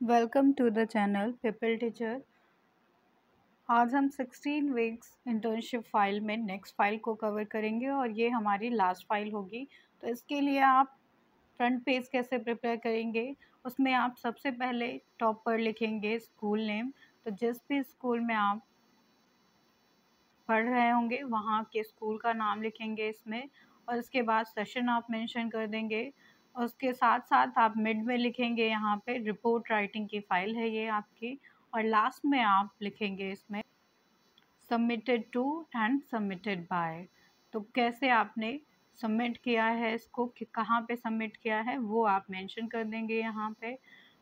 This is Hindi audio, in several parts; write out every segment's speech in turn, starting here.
Welcome to the channel people teacher. आज हम 16 वीक्स इंटर्नशिप फाइल में नेक्स्ट फाइल को कवर करेंगे और ये हमारी लास्ट फाइल होगी। तो इसके लिए आप फ्रंट पेज कैसे प्रिपेयर करेंगे, उसमें आप सबसे पहले टॉप पर लिखेंगे स्कूल नेम। तो जिस भी स्कूल में आप पढ़ रहे होंगे वहाँ के स्कूल का नाम लिखेंगे इसमें, और इसके बाद सेशन आप मेंशन कर देंगे। और उसके साथ साथ आप मिड में लिखेंगे यहाँ पे रिपोर्ट राइटिंग की फ़ाइल है ये आपकी, और लास्ट में आप लिखेंगे इसमें submitted to and submitted by. तो कैसे आपने सबमिट किया है इसको, कि कहाँ पे सबमिट किया है वो आप मेंशन कर देंगे यहाँ पे,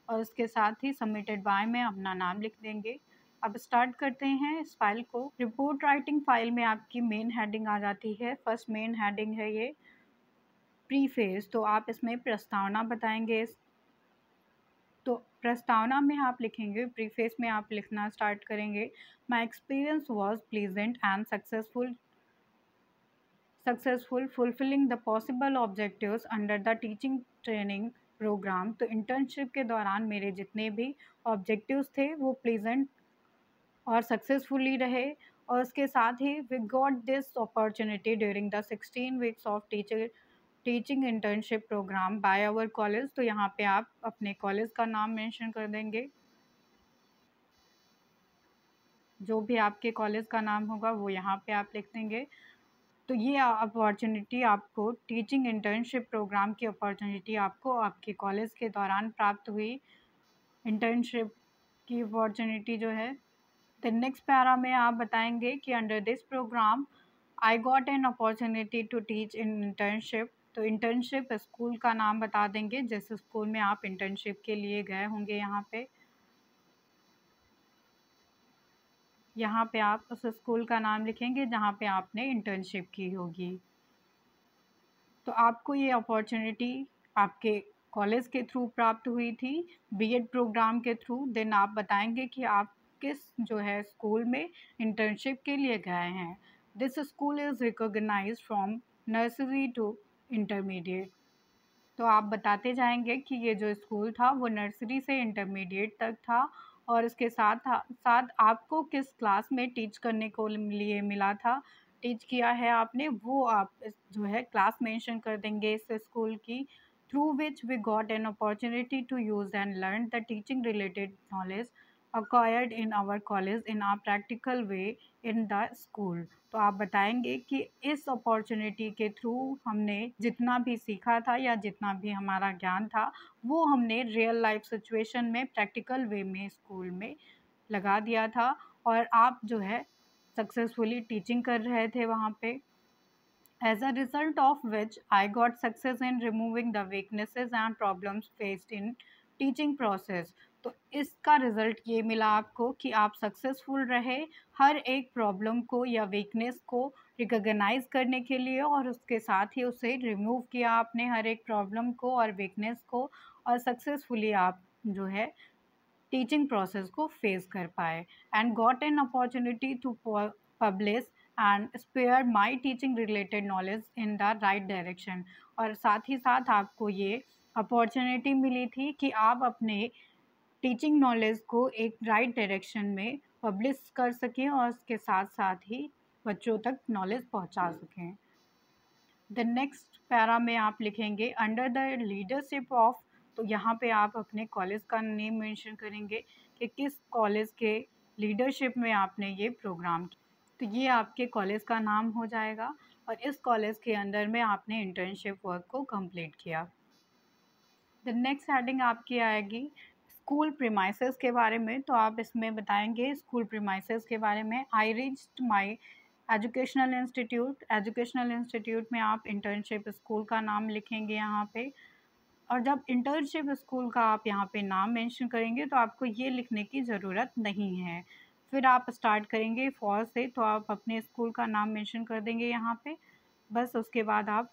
और उसके साथ ही सबमिटेड बाय में अपना नाम लिख देंगे। अब स्टार्ट करते हैं इस फाइल को। रिपोर्ट राइटिंग फाइल में आपकी मेन हेडिंग आ जाती है। फर्स्ट मेन हेडिंग है ये प्रीफेस। तो आप इसमें प्रस्तावना बताएंगे। तो प्रस्तावना में आप लिखेंगे, प्रीफेस में आप लिखना स्टार्ट करेंगे, my experience was pleasant and successful fulfilling the possible objectives under the teaching training program। तो इंटर्नशिप के दौरान मेरे जितने भी ऑब्जेक्टिव्स थे वो प्लीजेंट और सक्सेसफुली रहे। और उसके साथ ही we got this opportunity during the 16 weeks of teaching internship programme by our college. तो यहाँ पे आप अपने कॉलेज का नाम मेंशन कर देंगे, जो भी आपके कॉलेज का नाम होगा वो यहाँ पे आप लिख देंगे। तो ये अपॉर्चुनिटी आपको, टीचिंग इंटर्नशिप प्रोग्राम की अपॉर्चुनिटी आपको आपके कॉलेज के दौरान प्राप्त हुई। इंटर्नशिप की अपॉर्चुनिटी जो है, द नेक्स्ट पैरा में आप बताएंगे कि under this programme I got an opportunity to teach in internship. तो इंटर्नशिप स्कूल का नाम बता देंगे, जिस स्कूल में आप इंटर्नशिप के लिए गए होंगे। यहाँ पे आप उस स्कूल का नाम लिखेंगे जहाँ पे आपने इंटर्नशिप की होगी। तो आपको ये अपॉर्चुनिटी आपके कॉलेज के थ्रू प्राप्त हुई थी, बीएड प्रोग्राम के थ्रू। देन आप बताएंगे कि आप किस जो है स्कूल में इंटर्नशिप के लिए गए हैं। This school is recognised from nursery to intermediate. तो आप बताते जाएंगे कि ये जो स्कूल था वो नर्सरी से इंटरमीडिएट तक था, और इसके साथ साथ आपको किस क्लास में टीच करने को लिए मिला था, टीच किया है आपने, वो आप जो है क्लास मेंशन कर देंगे इस स्कूल की। Through which we got an opportunity to use and learn the teaching related knowledge acquired in our college in a practical way in the school. तो आप बताएंगे कि इस अपॉर्चुनिटी के थ्रू हमने जितना भी सीखा था या जितना भी हमारा ज्ञान था वो हमने रियल लाइफ सिचुएशन में प्रैक्टिकल वे में स्कूल में लगा दिया था, और आप जो है सक्सेसफुली टीचिंग कर रहे थे वहाँ पे। As a result of which I got success in removing the weaknesses and problems faced in teaching process। तो इसका रिज़ल्ट ये मिला आपको कि आप सक्सेसफुल रहे हर एक प्रॉब्लम को या वीकनेस को रिकॉग्नाइज करने के लिए, और उसके साथ ही उसे रिमूव किया आपने हर एक प्रॉब्लम को और वीकनेस को, और सक्सेसफुली आप जो है टीचिंग प्रोसेस को फेस कर पाए and got an opportunity to publish and spare my teaching related knowledge in the right direction. और साथ ही साथ आपको ये अपॉर्चुनिटी मिली थी कि आप अपने टीचिंग नॉलेज को एक राइट डायरेक्शन में पब्लिश कर सकें, और उसके साथ साथ ही बच्चों तक नॉलेज पहुंचा सकें। द नेक्स्ट पैरा में आप लिखेंगे अंडर द लीडरशिप ऑफ। तो यहाँ पे आप अपने कॉलेज का नेम मेंशन करेंगे कि किस कॉलेज के लीडरशिप में आपने ये प्रोग्राम किया। तो ये आपके कॉलेज का नाम हो जाएगा, और इस कॉलेज के अंदर में आपने इंटर्नशिप वर्क को कंप्लीट किया। द नेक्स्ट हेडिंग आपकी आएगी स्कूल प्रीमाइसेस के बारे में। तो आप इसमें बताएंगे स्कूल प्रीमाइसेस के बारे में। I reached my educational institute. Educational institute में आप इंटर्नशिप स्कूल का नाम लिखेंगे यहाँ पे, और जब इंटर्नशिप स्कूल का आप यहाँ पे नाम मेंशन करेंगे तो आपको ये लिखने की ज़रूरत नहीं है। फिर आप स्टार्ट करेंगे फॉर से, तो आप अपने स्कूल का नाम मेंशन कर देंगे यहाँ पे। बस उसके बाद आप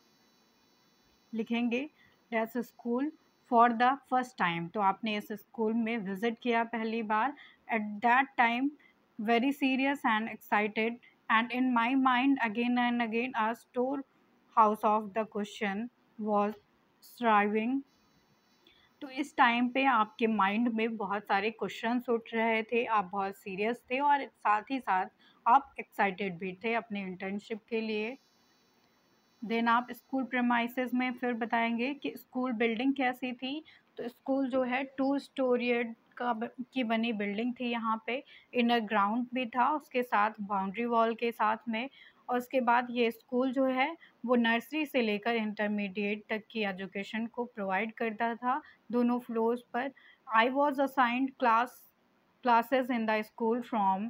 लिखेंगे that's school for the first time. तो आपने इस स्कूल में विज़िट किया पहली बार। At that time very serious and excited and in my mind again and again a store house of the question was thriving तो इस टाइम पे आपके माइंड में बहुत सारे क्वेश्चंस उठ रहे थे, आप बहुत सीरियस थे और साथ ही साथ आप एक्साइटेड भी थे अपने इंटर्नशिप के लिए। देन आप स्कूल प्रेमाइसेस में फिर बताएंगे कि स्कूल बिल्डिंग कैसी थी। तो स्कूल जो है 2 स्टोरीड की बनी बिल्डिंग थी यहाँ पे। इनर ग्राउंड भी था उसके साथ, बाउंड्री वॉल के साथ में। और उसके बाद ये स्कूल जो है वो नर्सरी से लेकर इंटरमीडिएट तक की एजुकेशन को प्रोवाइड करता था दोनों फ्लोर्स पर। I was assigned classes in the school from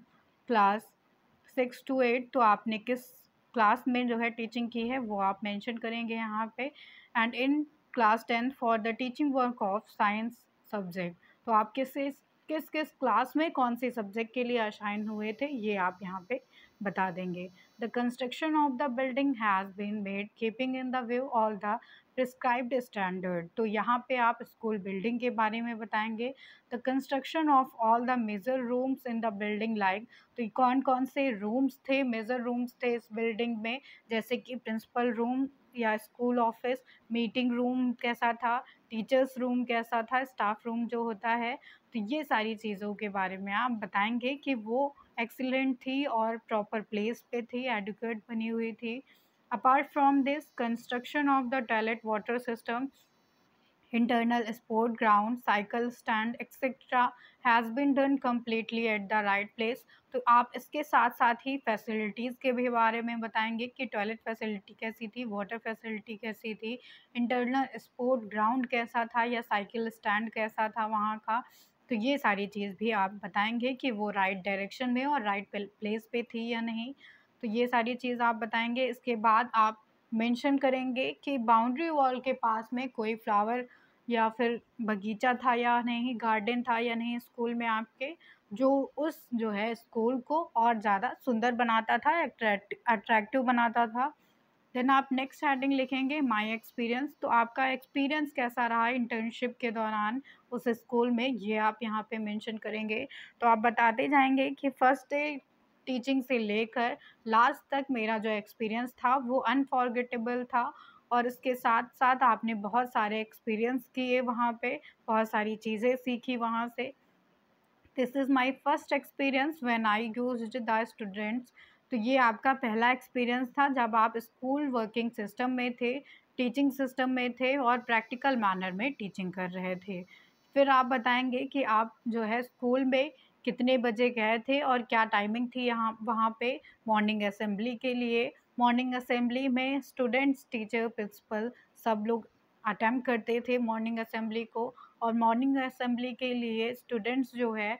class 6 to 8। तो आपने किस क्लास में जो है टीचिंग की है वो आप मेंशन करेंगे यहाँ पे। And in class 10 for the teaching work of science subject. तो आप किस किस क्लास में कौन से सब्जेक्ट के लिए असाइन हुए थे ये आप यहाँ पे बता देंगे। The construction of the building has been made keeping in the view all the prescribed standard. तो यहाँ पे आप स्कूल बिल्डिंग के बारे में बताएंगे। The construction of all the major rooms in the building like. तो कौन कौन से रूम्स थे, मेजर रूम्स थे इस बिल्डिंग में, जैसे कि प्रिंसिपल रूम या स्कूल ऑफिस, मीटिंग रूम कैसा था, टीचर्स रूम कैसा था, स्टाफ रूम जो होता है। तो ये सारी चीज़ों के बारे में आप बताएंगे कि वो एक्सीलेंट थी और प्रॉपर प्लेस पे थी, एडुकेट बनी हुई थी। Apart from this construction of the toilet water system, internal sport ground, cycle stand etc has been done completely at the right place। तो आप इसके साथ साथ ही फैसिलिटीज़ के भी बारे में बताएंगे कि टॉयलेट फैसिलिटी कैसी थी, वाटर फैसिलिटी कैसी थी, इंटरनल स्पोर्ट ग्राउंड कैसा था या साइकिल स्टैंड कैसा था वहाँ का। तो ये सारी चीज़ भी आप बताएंगे कि वो राइट डायरेक्शन में और राइट प्लेस पे थी या नहीं। तो ये सारी चीज़ आप बताएंगे। इसके बाद आप मेंशन करेंगे कि बाउंड्री वॉल के पास में कोई फ्लावर या फिर बगीचा था या नहीं, गार्डन था या नहीं स्कूल में आपके, जो उस जो है स्कूल को और ज़्यादा सुंदर बनाता था, अट्रैक्टिव बनाता था। देन आप नेक्स्ट हेडिंग लिखेंगे माय एक्सपीरियंस। तो आपका एक्सपीरियंस कैसा रहा इंटर्नशिप के दौरान उस स्कूल में, ये आप यहाँ पे मेंशन करेंगे। तो आप बताते जाएंगे कि फर्स्ट डे टीचिंग से लेकर लास्ट तक मेरा जो एक्सपीरियंस था वो अनफॉरगेटेबल था। और इसके साथ साथ आपने बहुत सारे एक्सपीरियंस किए वहाँ पे, बहुत सारी चीज़ें सीखी वहाँ से। This is my first experience when I used the students. तो ये आपका पहला एक्सपीरियंस था जब आप स्कूल वर्किंग सिस्टम में थे, टीचिंग सिस्टम में थे और प्रैक्टिकल मैनर में टीचिंग कर रहे थे। फिर आप बताएंगे कि आप जो है स्कूल में कितने बजे गए थे और क्या टाइमिंग थी यहाँ वहाँ पे मॉर्निंग असेंबली के लिए। मॉर्निंग असेंबली में स्टूडेंट्स, टीचर, प्रिंसिपल सब लोग अटेम्प्ट करते थे मॉर्निंग असेंबली को। और मॉर्निंग असेंबली के लिए स्टूडेंट्स जो है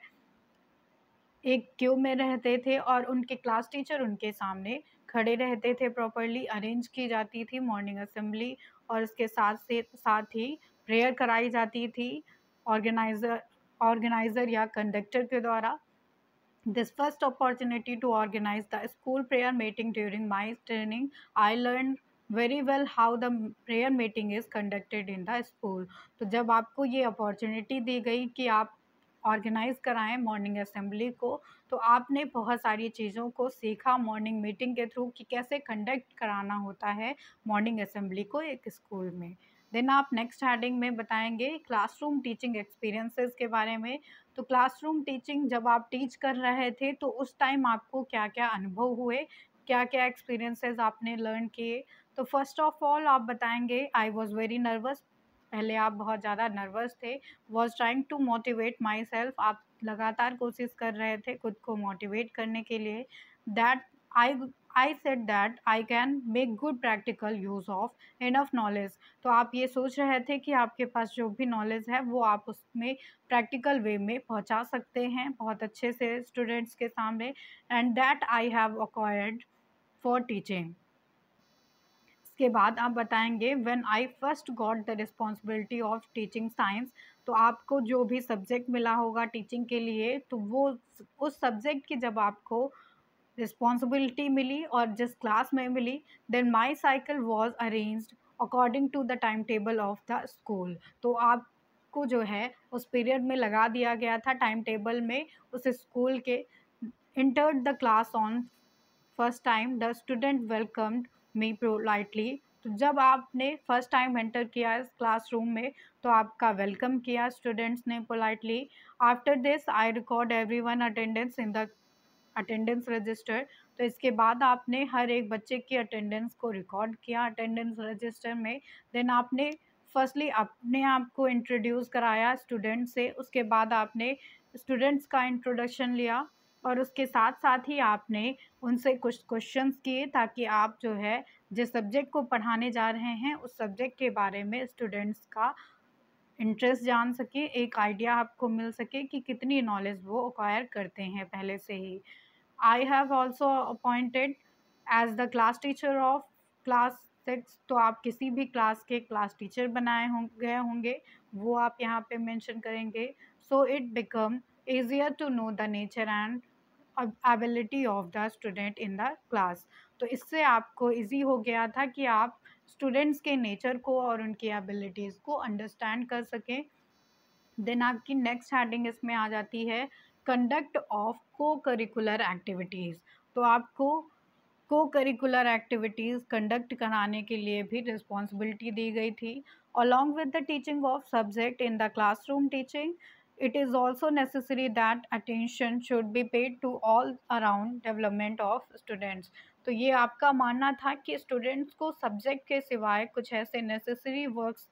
एक क्यू में रहते थे और उनके क्लास टीचर उनके सामने खड़े रहते थे, प्रॉपर्ली अरेंज की जाती थी मॉर्निंग असेंबली। और इसके साथ ही प्रेयर कराई जाती थी ऑर्गेनाइज़र या कंडक्टर के द्वारा। This first opportunity to organize the school prayer meeting during my training, I learned very well how the prayer meeting is conducted in the school। तो जब आपको ये अपॉर्चुनिटी दी गई कि आप ऑर्गेनाइज कराएं मॉर्निंग असेंबली को, तो आपने बहुत सारी चीज़ों को सीखा मॉर्निंग मीटिंग के थ्रू कि कैसे कंडक्ट कराना होता है मॉर्निंग असेंबली को एक स्कूल में। देन आप नेक्स्ट हेडिंग में बताएंगे क्लासरूम टीचिंग एक्सपीरियंसेस के बारे में। तो क्लासरूम टीचिंग जब आप टीच कर रहे थे तो उस टाइम आपको क्या क्या अनुभव हुए, क्या क्या एक्सपीरियंसेस आपने लर्न किए। तो फर्स्ट ऑफ ऑल आप बताएंगे आई वॉज़ वेरी नर्वस। पहले आप बहुत ज़्यादा नर्वस थे। Was trying to motivate myself, आप लगातार कोशिश कर रहे थे खुद को मोटिवेट करने के लिए। That I I said that I can make good practical use of enough knowledge. तो आप ये सोच रहे थे कि आपके पास जो भी नॉलेज है वो आप उसमें प्रैक्टिकल वे में पहुंचा सकते हैं बहुत अच्छे से स्टूडेंट्स के सामने। And that I have acquired for teaching. इसके बाद आप बताएंगे when I first got the responsibility of teaching science. तो आपको जो भी सब्जेक्ट मिला होगा टीचिंग के लिए, तो वो उस सब्जेक्ट की जब आपको रिस्पॉन्सिबिलिटी मिली और जिस क्लास में मिली, then my cycle was arranged according to the time table of the school. तो आपको जो है उस पीरियड में लगा दिया गया था टाइम टेबल में उस स्कूल के। entered the class on first time, the student welcomed me politely तो जब आपने फर्स्ट टाइम एंटर किया इस क्लासरूम में तो आपका वेलकम किया स्टूडेंट्स ने politely. After this I record everyone attendance in the attendance register. तो इसके बाद आपने हर एक बच्चे की अटेंडेंस को रिकॉर्ड किया अटेंडेंस रजिस्टर में। देन आपने फर्स्टली अपने आप को इंट्रोड्यूस कराया स्टूडेंट से, उसके बाद आपने स्टूडेंट्स का इंट्रोडक्शन लिया और उसके साथ साथ ही आपने उनसे कुछ क्वेश्चंस किए ताकि आप जो है जिस सब्जेक्ट को पढ़ाने जा रहे हैं उस सब्जेक्ट के बारे में स्टूडेंट्स का इंटरेस्ट जान सके, एक आइडिया आपको मिल सके कि कितनी नॉलेज वो एक्वायर करते हैं पहले से ही। I have also appointed as the class teacher of class 6। तो आप किसी भी क्लास के क्लास टीचर बनाए गए होंगे वो आप यहाँ पे मेंशन करेंगे। So it become easier to know the nature and ability of the student in the class। तो इससे आपको इजी हो गया था कि आप स्टूडेंट्स के नेचर को और उनकी एबिलिटीज़ को अंडरस्टैंड कर सकें। देन आपकी नेक्स्ट हेडिंग इसमें आ जाती है कंडक्ट ऑफ को करिकुलर एक्टिविटीज़। तो आपको को करिकुलर एक्टिविटीज़ कंडक्ट कराने के लिए भी रिस्पॉन्सिबिलिटी दी गई थी। Along with the teaching of subject in the classroom teaching, it is also necessary that attention should be paid to all around development of students। तो ये आपका मानना था कि स्टूडेंट्स को सब्जेक्ट के सिवाय कुछ ऐसे नेसेसरी वर्क्स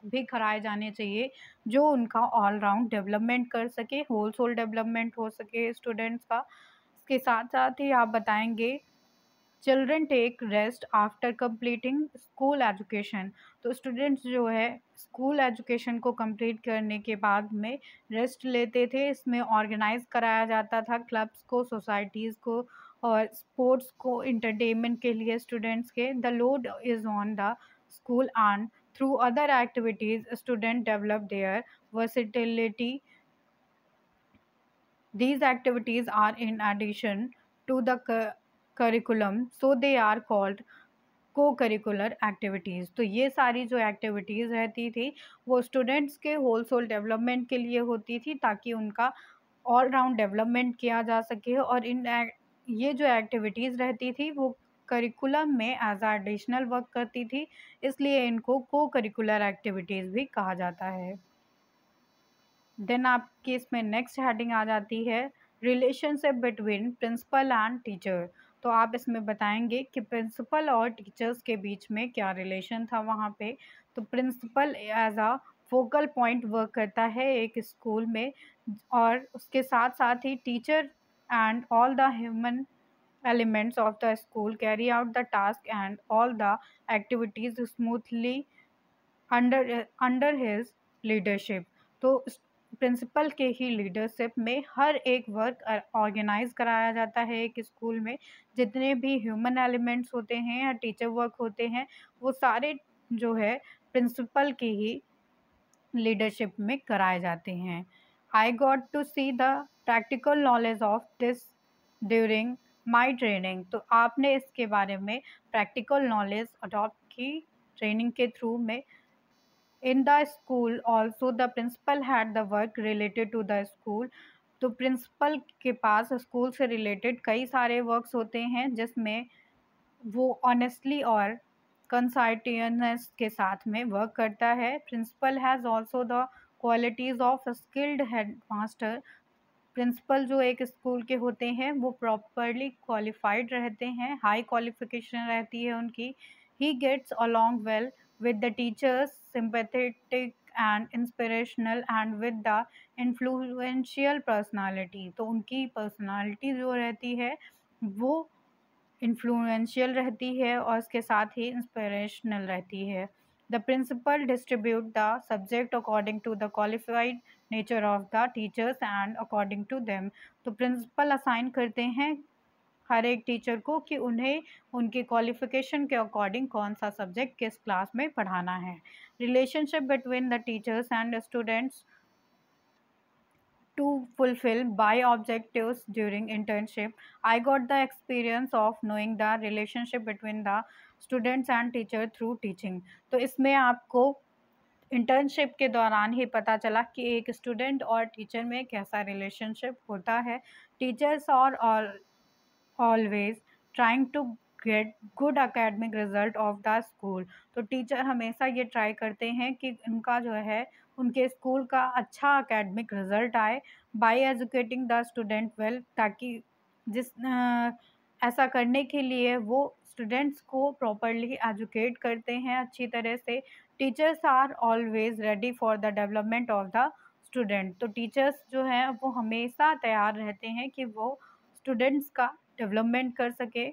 भी कराए जाने चाहिए जो उनका ऑल राउंड डेवलपमेंट कर सके, होल सोल डेवलपमेंट हो सके स्टूडेंट्स का। इसके साथ साथ ही आप बताएंगे children take rest after completing school education. तो स्टूडेंट्स जो है स्कूल एजुकेशन को कंप्लीट करने के बाद में रेस्ट लेते थे। इसमें ऑर्गेनाइज कराया जाता था क्लब्स को, सोसाइटीज़ को और स्पोर्ट्स को इंटरटेनमेंट के लिए स्टूडेंट्स के। The load is on the school and through other activities student develop their versatility. These activities are in addition to the curriculum, so they are called co-curricular activities। तो ये सारी जो एक्टिविटीज़ रहती थी वो स्टूडेंट्स के होल सोल डेवलपमेंट के लिए होती थी ताकि उनका ऑल राउंड डेवलपमेंट किया जा सके। और ये जो एक्टिविटीज़ रहती थी वो करिकुलम में एज आ एडिशनल वर्क करती थी, इसलिए इनको को करिकुलर एक्टिविटीज़ भी कहा जाता है। देन आपकी इसमें नेक्स्ट हेडिंग आ जाती है relationship between principal and teacher. तो आप इसमें बताएंगे कि प्रिंसिपल और टीचर्स के बीच में क्या रिलेशन था वहाँ पे। तो principal as a focal point work करता है एक स्कूल में, और उसके साथ साथ ही teacher and all the human elements of the school carry out the task and all the activities smoothly under his leadership। तो प्रिंसिपल के ही लीडरशिप में हर एक वर्क ऑर्गेनाइज कराया जाता है एक स्कूल में। जितने भी ह्यूमन एलिमेंट्स होते हैं या टीचर वर्क होते हैं वो सारे जो है प्रिंसिपल की ही लीडरशिप में कराए जाते हैं। I got to see the practical knowledge of this during my training. तो आपने इसके बारे में प्रैक्टिकल नॉलेज अडॉप्ट की ट्रेनिंग के थ्रू में। In the school also the principal had the work related to the school। तो प्रिंसिपल के पास स्कूल से रिलेटेड कई सारे वर्क्स होते हैं जिसमें वो ऑनेस्टली और कंसाइटियसनेस के साथ में वर्क करता है। Principal has also the qualities of skilled headmaster. Principal जो एक स्कूल के होते हैं वो प्रॉपरली क्वालिफाइड रहते हैं, हाई क्वालिफिकेशन रहती है उनकी। He gets along well with the teachers, sympathetic and inspirational and with the influential personality। तो उनकी पर्सनालिटी जो रहती है वो इन्फ्लुएंशियल रहती है और उसके साथ ही इंस्पिरेशनल रहती है। The principal distribute the subject according to the qualified nature of the teachers and according to them. तो प्रिंसिपल असाइन करते हैं हर एक टीचर को कि उन्हें उनके क्वालिफिकेशन के अकॉर्डिंग कौन सा सब्जेक्ट किस क्लास में पढ़ाना है। Relationship between the teachers and students to fulfill by objectives during internship। I got the experience of knowing the relationship between the students and teacher through teaching। तो इसमें आपको इंटर्नशिप के दौरान ही पता चला कि एक स्टूडेंट और टीचर में कैसा रिलेशनशिप होता है। टीचर्स और always trying to get good academic result of the school. तो टीचर हमेशा ये ट्राई करते हैं कि उनका जो है उनके स्कूल का अच्छा एकेडमिक रिजल्ट आए by educating the student well, ताकि ऐसा करने के लिए वो स्टूडेंट्स को प्रॉपरली एजुकेट करते हैं अच्छी तरह से। Teachers are always ready for the development of the student. तो टीचर्स जो हैं वो हमेशा तैयार रहते हैं कि वो स्टूडेंट्स का डेवलपमेंट कर सके।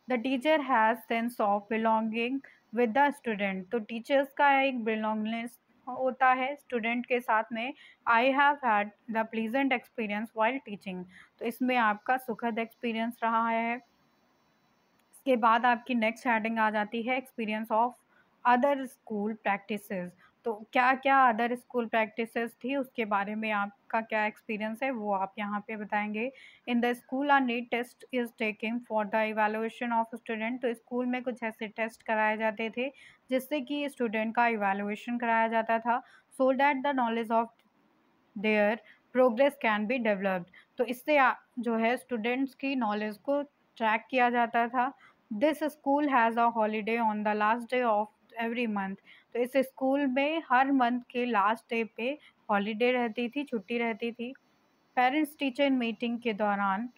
The teacher has sense of belonging with the student. तो टीचर्स का एक बिलोंगनेस होता है स्टूडेंट के साथ में। I have had the pleasant experience while teaching. तो इसमें आपका सुखद एक्सपीरियंस रहा है। इसके बाद आपकी नेक्स्ट हेडिंग आ जाती है experience of other school practices. तो क्या क्या अदर स्कूल प्रैक्टिसेस थी, उसके बारे में आपका क्या एक्सपीरियंस है वो आप यहाँ पे बताएंगे। In the school a neat test is taking for the evaluation of student. तो स्कूल में कुछ ऐसे टेस्ट कराए जाते थे जिससे कि स्टूडेंट का इवैल्यूएशन कराया जाता था, so that the knowledge of their progress can be developed. तो इससे जो है स्टूडेंट्स की नॉलेज को ट्रैक किया जाता था। This school has a holiday on the last day of every month. तो इस स्कूल में हर मंथ के लास्ट डे पे हॉलीडे रहती थी, छुट्टी रहती थी। पेरेंट्स टीचर मीटिंग के दौरान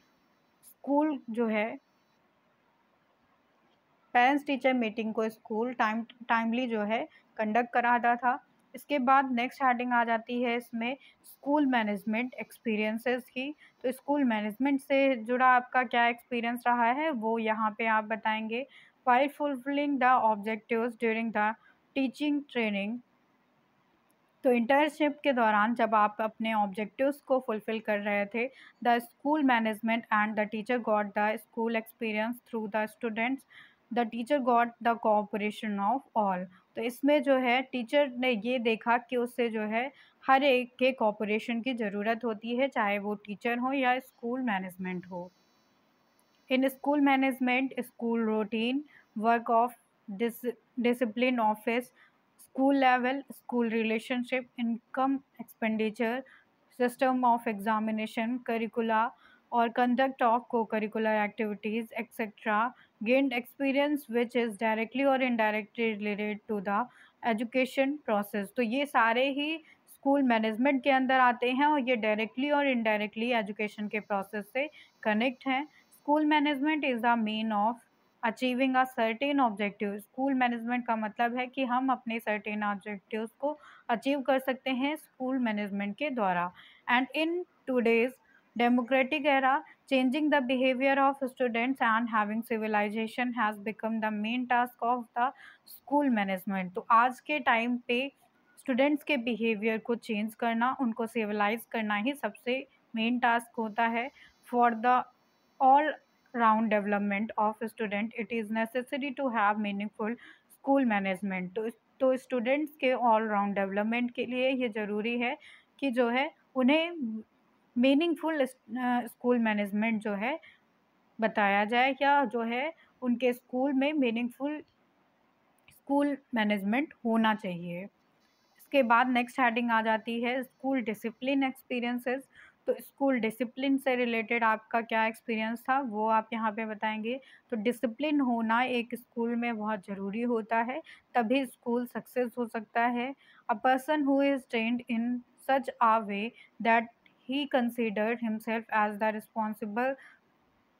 स्कूल जो है पेरेंट्स टीचर मीटिंग को स्कूल टाइमली जो है कंडक्ट कराता था। इसके बाद नेक्स्ट हेडिंग आ जाती है इसमें स्कूल मैनेजमेंट एक्सपीरियंसेस की। तो स्कूल मैनेजमेंट से जुड़ा आपका क्या एक्सपीरियंस रहा है वो यहाँ पे आप बताएंगे। While fulfilling the objectives during the teaching training. तो इंटर्नशिप के दौरान जब आप अपने ऑब्जेक्टिव्स को फुलफिल कर रहे थे, the school management and the teacher got the school experience through the students. The teacher got the cooperation of all. तो इसमें जो है टीचर ने ये देखा कि उससे जो है हर एक के कोऑपरेशन की ज़रूरत होती है, चाहे वो टीचर हो या स्कूल मैनेजमेंट हो। In school management, school routine, work of discipline office, school level, school relationship, income expenditure, system of examination, curricula, or conduct of co-curricular activities, etc. Gained experience which is directly or indirectly related to the education process। तो ये सारे ही स्कूल मैनेजमेंट के अंदर आते हैं और ये डायरेक्टली और इनडायरेक्टली एजुकेशन के प्रोसेस से कनेक्ट हैं। School management is the mean of achieving a certain objective. School management का मतलब है कि हम अपने सर्टेन ऑब्जेक्टिव्स को अचीव कर सकते हैं स्कूल मैनेजमेंट के द्वारा। And in today's democratic era, changing the behavior of students and having civilization has become the main task of the school management। तो आज के टाइम पे स्टूडेंट्स के बिहेवियर को चेंज करना, उनको सिविलाइज करना ही सबसे मेन टास्क होता है। For the all round development of a student it is necessary to have meaningful school management। तो स्टूडेंट्स के ऑल राउंड डेवलपमेंट के लिए ये ज़रूरी है कि जो है उन्हें मीनिंगफुल स्कूल मैनेजमेंट जो है बताया जाए, या जो है उनके स्कूल में मीनिंगफुल स्कूल मैनेजमेंट होना चाहिए। इसके बाद नेक्स्ट हेडिंग आ जाती है स्कूल डिसिप्लिन एक्सपीरियंसेस। तो स्कूल डिसिप्लिन से रिलेटेड आपका क्या एक्सपीरियंस था वो आप यहाँ पे बताएंगे। तो डिसिप्लिन होना एक स्कूल में बहुत ज़रूरी होता है, तभी स्कूल सक्सेस हो सकता है। A person who is trained in such a way that he considered himself as the responsible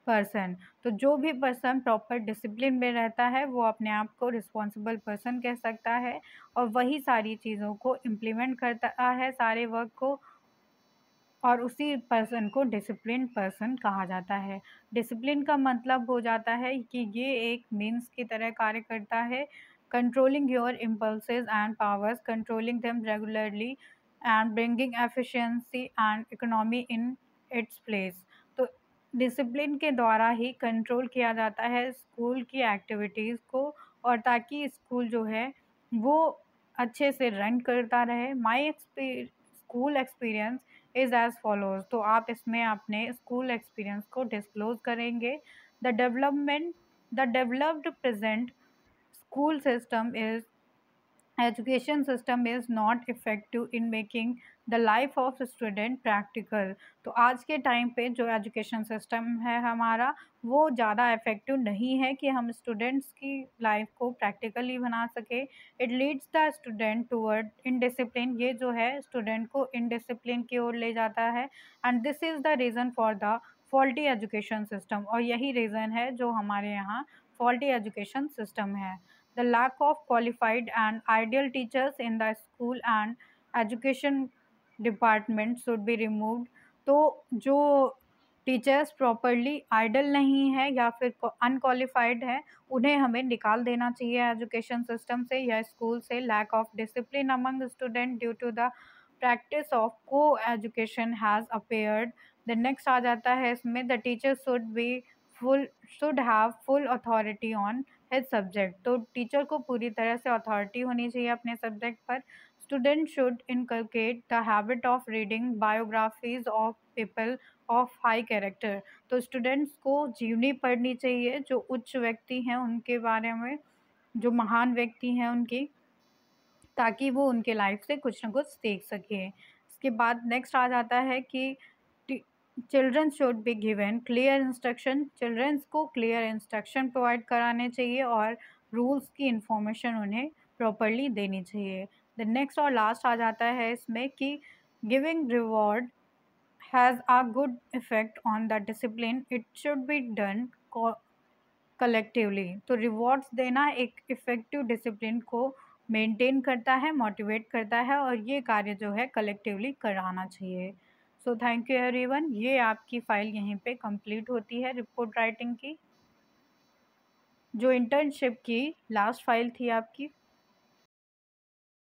person. तो जो भी पर्सन प्रॉपर डिसिप्लिन में रहता है वो अपने आप को रिस्पॉन्सिबल पर्सन कह सकता है, और वही सारी चीज़ों को इम्प्लीमेंट करता है सारे वर्क को, और उसी पर्सन को डिसिप्लिन पर्सन कहा जाता है। डिसिप्लिन का मतलब हो जाता है कि ये एक मीन्स की तरह कार्य करता है। Controlling your impulses and powers, controlling them regularly and bringing efficiency and economy in its place. तो डिसिप्लिन के द्वारा ही कंट्रोल किया जाता है स्कूल की एक्टिविटीज़ को, और ताकि स्कूल जो है वो अच्छे से रन करता रहे। My school experience is as follows. तो आप इसमें अपने स्कूल एक्सपीरियंस को डिस्क्लोज़ करेंगे। The developed present school system is education system is not effective in making the life of student practical. तो आज के टाइम पे जो एजुकेशन सिस्टम है हमारा, वो ज़्यादा इफ़ेक्टिव नहीं है कि हम स्टूडेंट्स की लाइफ को प्रैक्टिकली बना सके। It leads the student toward indiscipline, ये जो है स्टूडेंट को इनडिसिप्लिन की ओर ले जाता है। And this is the reason for the faulty education system, और यही रीज़न है जो हमारे यहाँ फॉल्टी एजुकेशन सिस्टम है। The lack of qualified and ideal teachers in the school and education department should be removed. तो जो टीचर्स प्रॉपरली आइडल नहीं है या फिर अनक्वालिफाइड है, उन्हें हमें निकाल देना चाहिए एजुकेशन सिस्टम से या स्कूल से। Lack of discipline among student due to the practice of coeducation has appeared. The next आ जाता है इसमें, the teacher should have full authority on his subject. तो टीचर को पूरी तरह से अथॉरिटी होनी चाहिए अपने सब्जेक्ट पर। Student should inculcate the habit of reading biographies of people of high character. तो स्टूडेंट्स को जीवनी पढ़नी चाहिए जो उच्च व्यक्ति हैं उनके बारे में, जो महान व्यक्ति हैं उनकी, ताकि वो उनके लाइफ से कुछ ना कुछ सीख सके। इसके बाद नेक्स्ट आ जाता है कि children should be given clear instruction. Childrens को क्लियर इंस्ट्रक्शन प्रोवाइड कराने चाहिए और रूल्स की इंफॉर्मेशन उन्हें प्रॉपरली देनी चाहिए। द नेक्स्ट और लास्ट आ जाता है इसमें कि giving reward has a good effect on the discipline, it should be done collectively. तो रिवॉर्ड्स देना एक इफ़ेक्टिव डिसिप्लिन को मेंटेन करता है, मोटिवेट करता है, और ये कार्य जो है कलेक्टिवली कराना चाहिए। So thank you everyone. ये आपकी फ़ाइल यहीं पे कंप्लीट होती है रिपोर्ट राइटिंग की, जो इंटर्नशिप की लास्ट फाइल थी आपकी।